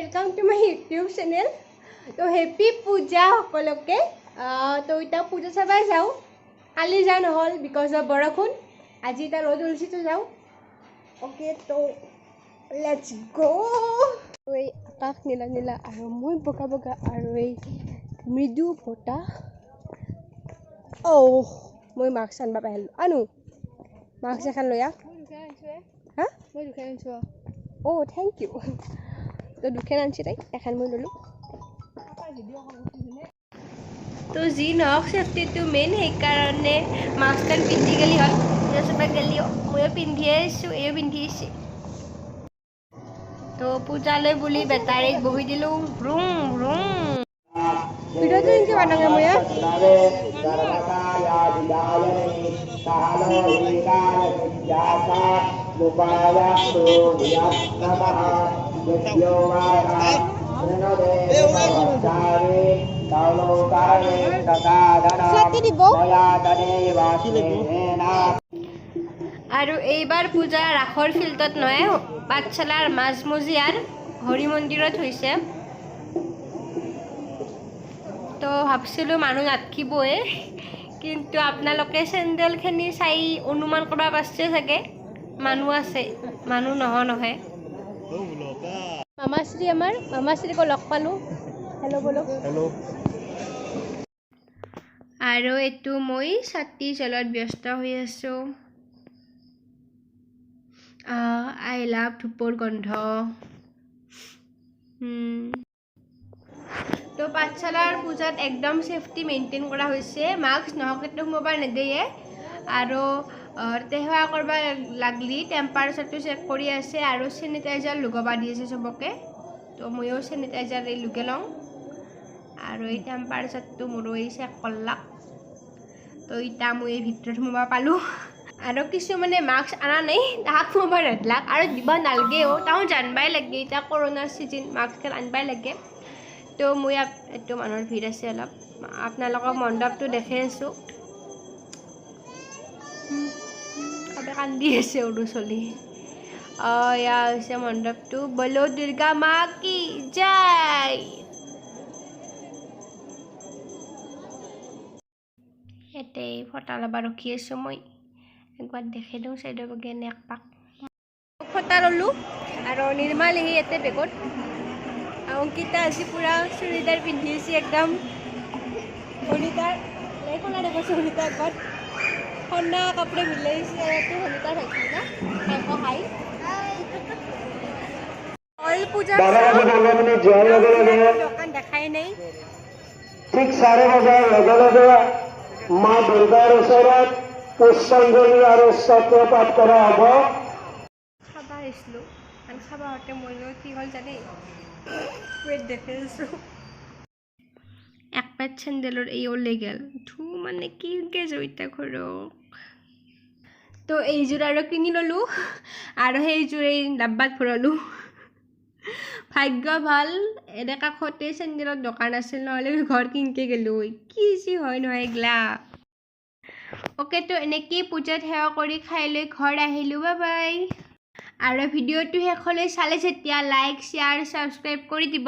Welcome to my YouTube channel. तो happy puja सकलोके। तो इतना पूजा चाबा जाऊँ काली जा नहल बिकज अफ बरखुण आज इतना रद उलसी तो जाऊँ। ओके तो लेट्स गो। এই আকাশ নীলা নীলা আৰু মই বগা বগা আৰু এই মৃদু বতাহ। মই মাস্ক আনবা পাৰিলোঁ আনো মাস্ক এখন লৈ আহ। হা মই দুখেন আনিছোঁ। Thank you. তো দুখেন আনছি তাই এখন মই ল'লোঁ। তো যি নহওক চেফটিটো মেইন সেইকাৰণে মাস্কখন পিন্ধি গেলি হ'ল। চবে গেলি ময়ো পিন্ধিয়ে আছোঁ এও পিন্ধি আহিছে। তো পূজালৈ বুলি বেটাৰীত বহি দিলোঁ ভ্ৰুম ভ্ৰুম। ভিডিঅ'টো এনেকৈ বনাওঁগৈ মই। আৰু এইবাৰ পূজা ৰাসৰ ফিল্ডত নহয় পাঠশালাৰ মাজমজিয়াৰ হৰি মন্দিৰত হৈছে। তো ভাবছিলোঁ মানুহ নাথাকিবই কিন্তু আপোনালোকে চেণ্ডেলখিনি চাই অনুমান কৰিব পাৰিছে চাগে মানুহ আছে। মানুহ নহয় মামাশ্ৰী আমাৰ মামাশ্ৰীক লগ পালোঁ। হেল্ল' বলো হেল্ল'। আৰু এইটো মই ছাতি জলত ব্যস্ত হৈ আছোঁ। আই লাভ ধূপৰ গন্ধ। তো পাঠশালাৰ পূজাত একদম সেফটি মেইনটেইন কৰা হৈছে। মাস্ক নহওঁকেতো সোমাব নিদিয়ে আৰু সেৱা কৰিব লাগলি টেম্পাৰেচাৰটো চেক কৰি আছে আৰু চেনিটাইজাৰ লগাব দি আছে চবকে। তো ময়ো চেনিটাইজাৰ লগাই লওঁ আৰু এই টেম্পাৰেচাৰটো মোৰো চেক কৰলাক। তো এতিয়া মই ভিতৰত সোমাব পালোঁ আৰু কিছুমানে মাস্ক অনা নাই তাহাক সোমাব নেদলাক আৰু দিব নালাগেও তাহো জানবাই লাগে এতিয়া কৰোণাৰ চিজন মাস্কখন আনবাই লাগে। তো মই এইটো মানুহৰ ভিৰ আছে অলপ আপোনালোকক মণ্ডপটো দেখাই আছোঁ। চবে কান্দি আছে সৰু চলি। এয়া হৈছে মণ্ডপটো। বলো দুৰ্গা মা কি জয়। ইয়াতে ফটা ল'ব ৰখি আছোঁ মই। একবাৰ দেখাই দিওঁ চাইডৰ বগে এক পাক ফটা ল'লোঁ আৰু নিৰ্মালিহি ইয়াতে বেগত। অংকিতা আজি পুৰা চুৰিদাৰ পিন্ধি আছে একদম শনিতাৰ এইখনা দেখোঁ শনিতাৰ আগত সন্না কাপোৰে মিলাইছে ইয়াতে শনিতাৰ হৈছে না হাই অইল পূজা দোকান দেখাই নাই। ঠিক 4:30 লগে লগে মা দুৰ্গাৰ ওচৰত পুষ্পাঞ্জলি আৰু স্তোত্ৰ পাঠ কৰা হ'ব। খাব আহিছিলোঁ আৰু খাব আহোঁতে মইনো কি হ'ল জানে দেখাই আছোঁ এক পেট চেণ্ডেলৰ এই ওলাই গ'ল মানে কিনকে জড়িত ঘৰক। তো এইযোৰ আৰু কিনি ল'লোঁ আৰু সেইযোৰ এই ডাব্বাত ভৰালোঁ। ভাগ্য ভাল এনে কাষতে চেণ্ডেলৰ দোকান আছিল নহ'লে ঘৰ কিনকে গ'লোঁ কি যি হয় নহয় এগলা। অ'কে তো এনেকেই পূজাত সেৱা কৰি খাই লৈ ঘৰ আহিলোঁ। Bye bye. আৰু ভিডিঅ'টো শেষলৈ চালে যেতিয়া লাইক শ্বেয়াৰ ছাবস্ক্ৰাইব কৰি দিব।